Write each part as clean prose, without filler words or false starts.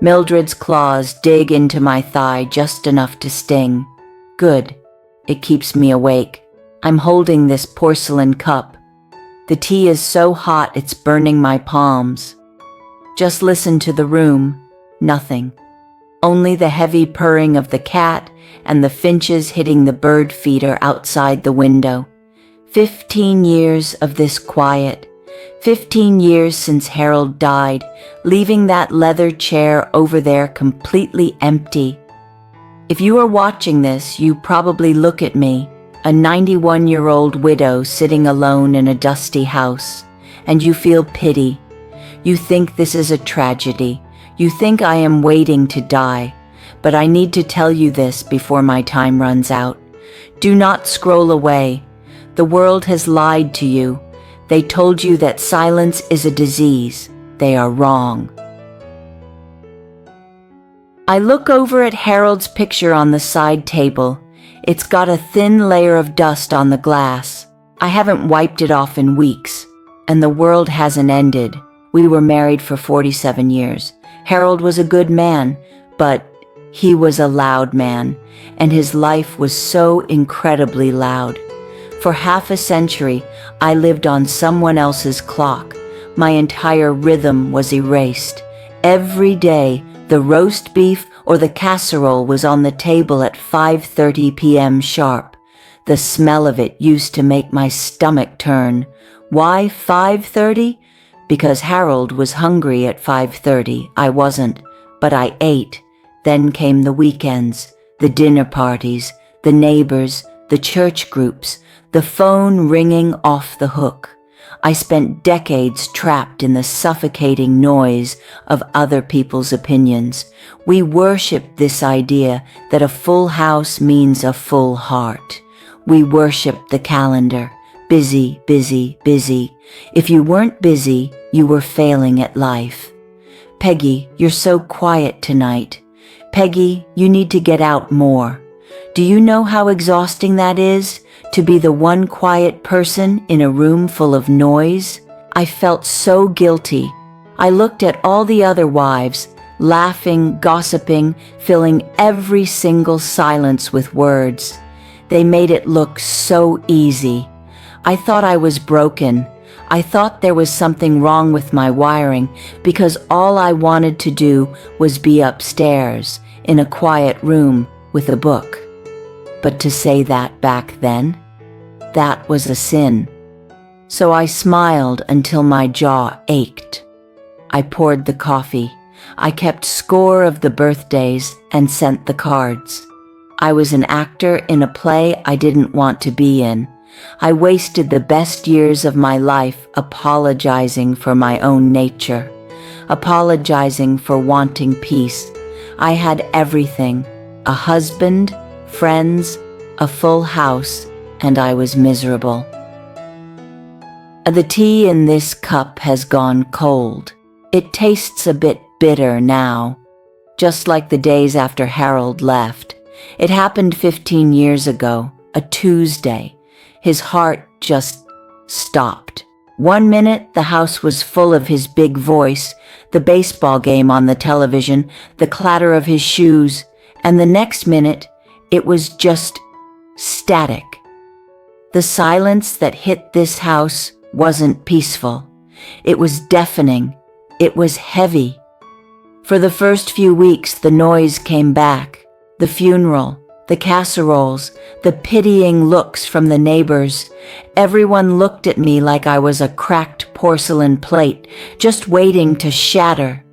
Mildred's claws dig into my thigh just enough to sting. Good. It keeps me awake. I'm holding this porcelain cup. The tea is so hot it's burning my palms. Just listen to the room. Nothing. Only the heavy purring of the cat and the finches hitting the bird feeder outside the window. 15 years of this quiet. 15 years since Harold died, leaving that leather chair over there completely empty. If you are watching this, you probably look at me, a 91-year-old widow sitting alone in a dusty house, and you feel pity. You think this is a tragedy. You think I am waiting to die. But I need to tell you this before my time runs out. Do not scroll away. The world has lied to you. They told you that silence is a disease. They are wrong. I look over at Harold's picture on the side table. It's got a thin layer of dust on the glass. I haven't wiped it off in weeks. And the world hasn't ended. We were married for 47 years. Harold was a good man, but he was a loud man, and his life was so incredibly loud. For half a century, I lived on someone else's clock. My entire rhythm was erased. Every day, the roast beef or the casserole was on the table at 5:30 p.m. sharp. The smell of it used to make my stomach turn. Why 5:30? Because Harold was hungry at 5:30. I wasn't, but I ate. Then came the weekends, the dinner parties, the neighbors, the church groups, the phone ringing off the hook. I spent decades trapped in the suffocating noise of other people's opinions. We worshiped this idea that a full house means a full heart. We worshiped the calendar. Busy, busy, busy. If you weren't busy, you were failing at life. Peggy, you're so quiet tonight. Peggy, you need to get out more. Do you know how exhausting that is? To be the one quiet person in a room full of noise? I felt so guilty. I looked at all the other wives, laughing, gossiping, filling every single silence with words. They made it look so easy. I thought I was broken. I thought there was something wrong with my wiring because all I wanted to do was be upstairs in a quiet room with a book. But to say that back then, that was a sin. So I smiled until my jaw ached. I poured the coffee. I kept score of the birthdays and sent the cards. I was an actor in a play I didn't want to be in. I wasted the best years of my life apologizing for my own nature, apologizing for wanting peace. I had everything, a husband, friends, a full house, and I was miserable. The tea in this cup has gone cold. It tastes a bit bitter now, just like the days after Harold left. It happened 15 years ago, a Tuesday. His heart just stopped. 1 minute, the house was full of his big voice, the baseball game on the television, the clatter of his shoes, and the next minute, it was just static. The silence that hit this house wasn't peaceful. It was deafening. It was heavy. For the first few weeks, the noise came back. The funeral, the casseroles, the pitying looks from the neighbors. Everyone looked at me like I was a cracked porcelain plate, just waiting to shatter.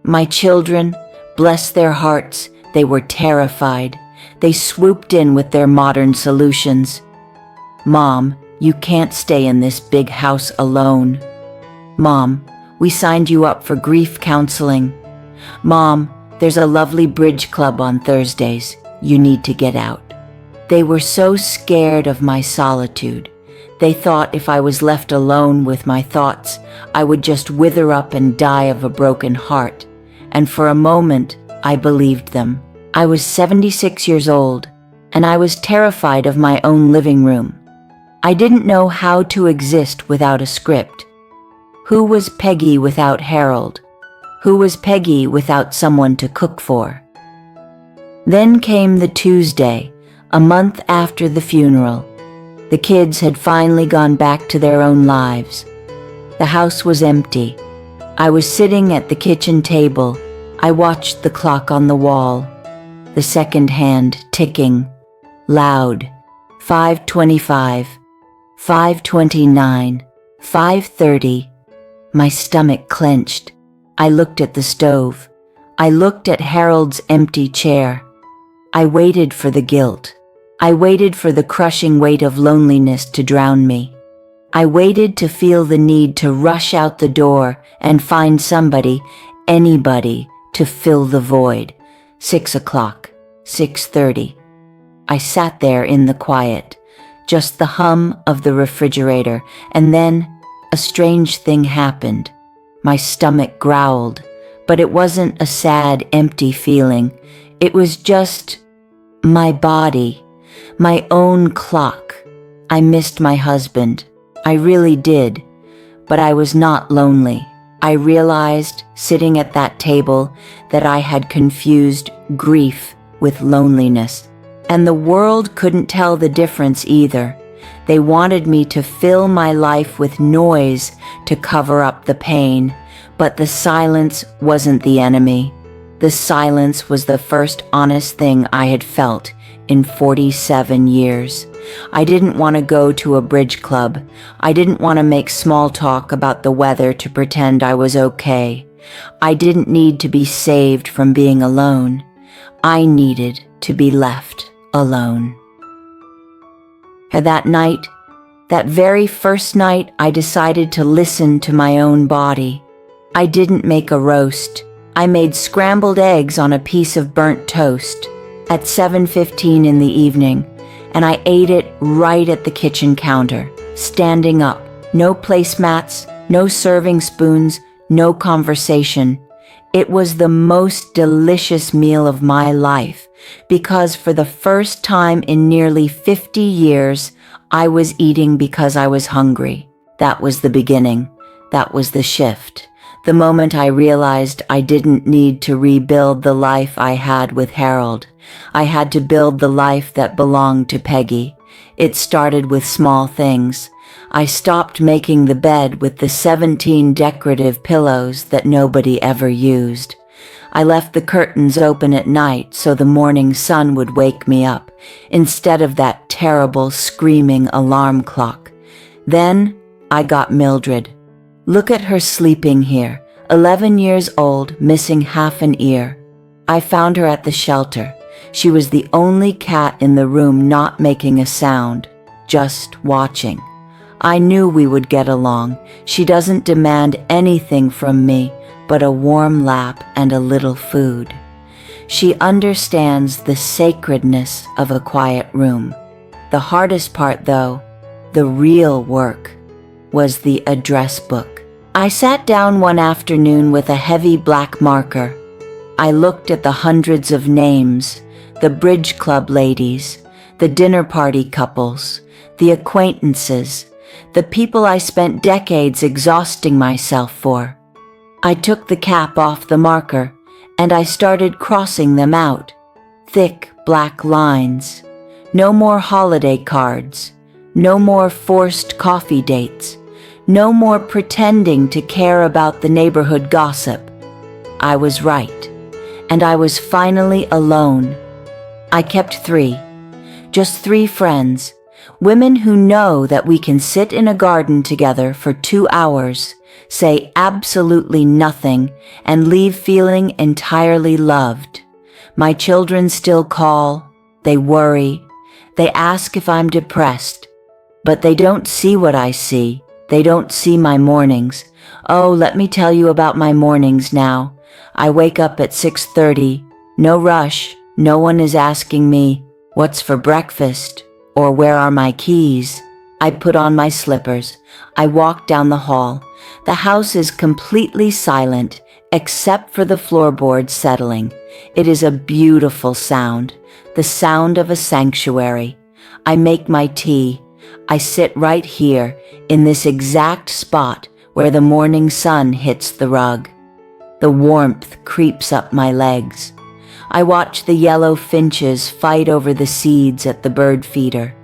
My children, bless their hearts, they were terrified. They swooped in with their modern solutions. Mom, you can't stay in this big house alone. Mom, we signed you up for grief counseling. Mom, there's a lovely bridge club on Thursdays. You need to get out. They were so scared of my solitude. They thought if I was left alone with my thoughts, I would just wither up and die of a broken heart. And for a moment, I believed them. I was 76 years old, and I was terrified of my own living room. I didn't know how to exist without a script. Who was Peggy without Harold? Who was Peggy without someone to cook for? Then came the Tuesday, a month after the funeral. The kids had finally gone back to their own lives. The house was empty. I was sitting at the kitchen table. I watched the clock on the wall, the second hand ticking, loud. 5:25, 5:29, 5:30. My stomach clenched. I looked at the stove. I looked at Harold's empty chair. I waited for the guilt. I waited for the crushing weight of loneliness to drown me. I waited to feel the need to rush out the door and find somebody, anybody, to fill the void. 6 o'clock, 6:30. I sat there in the quiet, just the hum of the refrigerator, and then a strange thing happened. My stomach growled, but it wasn't a sad, empty feeling. It was just my body, my own clock. I missed my husband. I really did, but I was not lonely. I realized, sitting at that table, that I had confused grief with loneliness. And the world couldn't tell the difference either. They wanted me to fill my life with noise to cover up the pain, but the silence wasn't the enemy. The silence was the first honest thing I had felt in 47 years. I didn't want to go to a bridge club. I didn't want to make small talk about the weather to pretend I was okay. I didn't need to be saved from being alone. I needed to be left alone. And that night, that very first night, I decided to listen to my own body. I didn't make a roast. I made scrambled eggs on a piece of burnt toast at 7:15 in the evening, and I ate it right at the kitchen counter, standing up. No placemats, no serving spoons, no conversation. It was the most delicious meal of my life, because for the first time in nearly 50 years, I was eating because I was hungry. That was the beginning. That was the shift. The moment I realized I didn't need to rebuild the life I had with Harold. I had to build the life that belonged to Peggy. It started with small things. I stopped making the bed with the 17 decorative pillows that nobody ever used. I left the curtains open at night so the morning sun would wake me up, instead of that terrible screaming alarm clock. Then I got Mildred. Look at her sleeping here, 11 years old, missing half an ear. I found her at the shelter. She was the only cat in the room not making a sound, just watching. I knew we would get along. She doesn't demand anything from me but a warm lap and a little food. She understands the sacredness of a quiet room. The hardest part, though, the real work, was the address book. I sat down one afternoon with a heavy black marker. I looked at the hundreds of names, the bridge club ladies, the dinner party couples, the acquaintances, the people I spent decades exhausting myself for. I took the cap off the marker, and I started crossing them out. Thick black lines. No more holiday cards. No more forced coffee dates. No more pretending to care about the neighborhood gossip. I was right, and I was finally alone. I kept 3. Just 3 friends. Women who know that we can sit in a garden together for 2 hours, say absolutely nothing, and leave feeling entirely loved. My children still call, they worry, they ask if I'm depressed, but they don't see what I see. They don't see my mornings. Oh, let me tell you about my mornings now. I wake up at 6:30, no rush, no one is asking me, what's for breakfast? Or where are my keys? I put on my slippers. I walk down the hall. The house is completely silent, except for the floorboards settling. It is a beautiful sound, the sound of a sanctuary. I make my tea. I sit right here, in this exact spot where the morning sun hits the rug. The warmth creeps up my legs. I watch the yellow finches fight over the seeds at the bird feeder.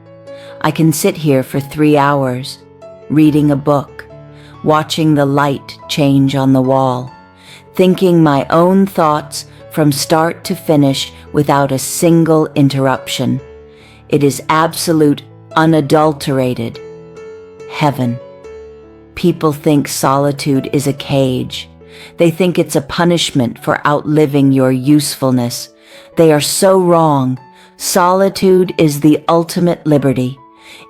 I can sit here for 3 hours, reading a book, watching the light change on the wall, thinking my own thoughts from start to finish without a single interruption. It is absolute, unadulterated heaven. People think solitude is a cage. They think it's a punishment for outliving your usefulness. They are so wrong. Solitude is the ultimate liberty.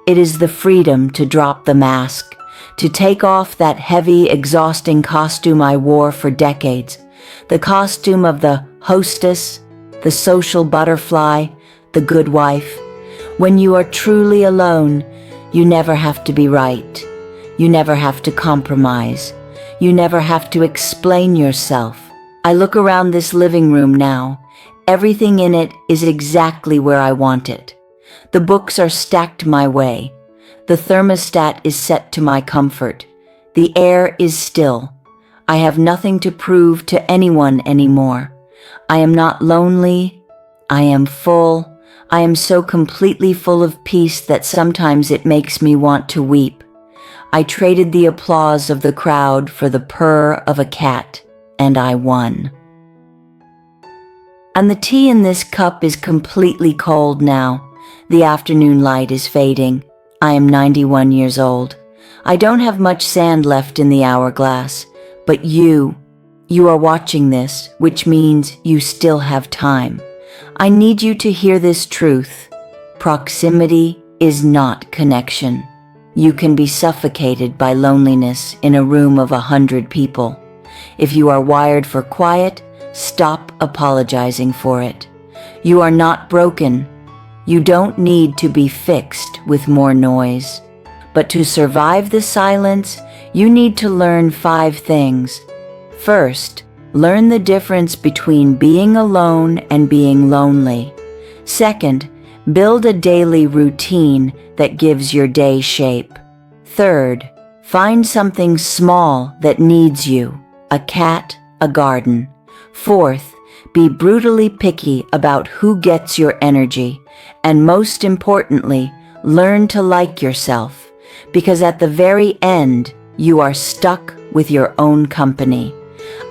It is the freedom to drop the mask, to take off that heavy, exhausting costume I wore for decades, the costume of the hostess, the social butterfly, the good wife. When you are truly alone, you never have to be right. You never have to compromise. You never have to explain yourself. I look around this living room now. Everything in it is exactly where I want it. The books are stacked my way. The thermostat is set to my comfort. The air is still. I have nothing to prove to anyone anymore. I am not lonely. I am full. I am so completely full of peace that sometimes it makes me want to weep. I traded the applause of the crowd for the purr of a cat, and I won. And the tea in this cup is completely cold now. The afternoon light is fading. I am 91 years old. I don't have much sand left in the hourglass, but you are watching this, which means you still have time. I need you to hear this truth. Proximity is not connection. You can be suffocated by loneliness in a room of 100 people. If you are wired for quiet, stop apologizing for it. You are not broken. You don't need to be fixed with more noise. But to survive the silence, you need to learn 5 things. First, learn the difference between being alone and being lonely. Second, build a daily routine that gives your day shape. Third, find something small that needs you, a cat, a garden. Fourth, be brutally picky about who gets your energy. And most importantly, learn to like yourself, because at the very end, you are stuck with your own company.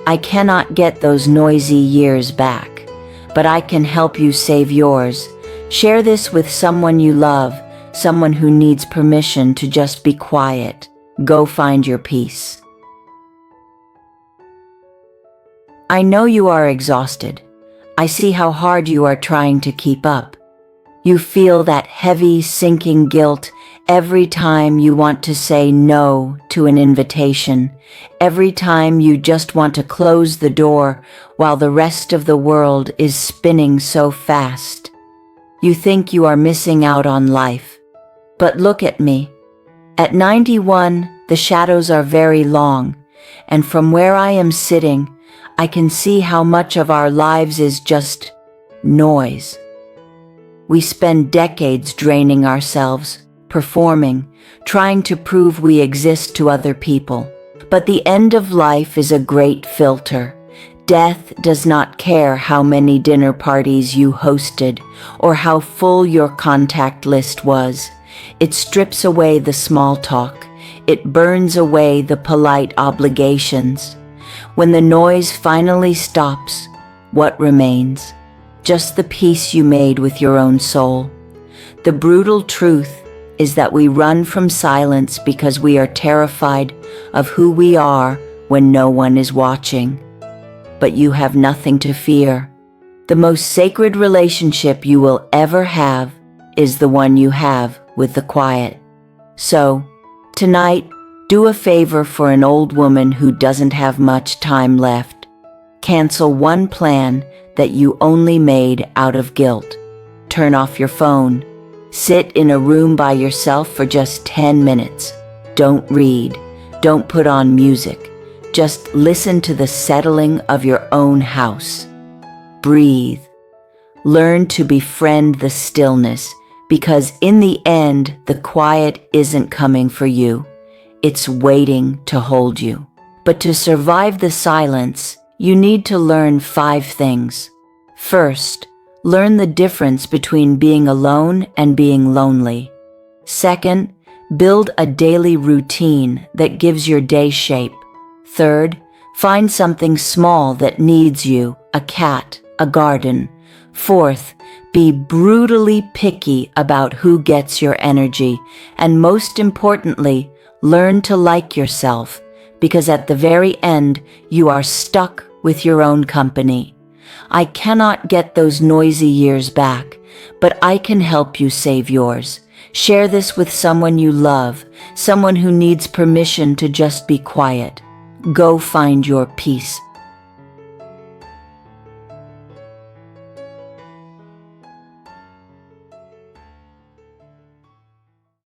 I cannot get those noisy years back, but I can help you save yours. Share this with someone you love, someone who needs permission to just be quiet. Go find your peace. I know you are exhausted. I see how hard you are trying to keep up. You feel that heavy, sinking guilt every time you want to say no to an invitation, every time you just want to close the door while the rest of the world is spinning so fast. You think you are missing out on life. But look at me. At 91, the shadows are very long, and from where I am sitting, I can see how much of our lives is just noise. We spend decades draining ourselves, performing, trying to prove we exist to other people. But the end of life is a great filter. Death does not care how many dinner parties you hosted or how full your contact list was. It strips away the small talk. It burns away the polite obligations. When the noise finally stops, what remains? Just the peace you made with your own soul. The brutal truth is that we run from silence because we are terrified of who we are when no one is watching. But you have nothing to fear. The most sacred relationship you will ever have is the one you have with the quiet. So, tonight, do a favor for an old woman who doesn't have much time left. Cancel one plan that you only made out of guilt. Turn off your phone. Sit in a room by yourself for just 10 minutes. Don't read. Don't put on music. Just listen to the settling of your own house. Breathe. Learn to befriend the stillness, because in the end, the quiet isn't coming for you. It's waiting to hold you. But to survive the silence, You need to learn 5 things. First, learn the difference between being alone and being lonely. Second, build a daily routine that gives your day shape. Third, find something small that needs you, a cat, a garden. Fourth, be brutally picky about who gets your energy. And most importantly, learn to like yourself, because at the very end, you are stuck with your own company. I cannot get those noisy years back, but I can help you save yours. Share this with someone you love, someone who needs permission to just be quiet. Go find your peace.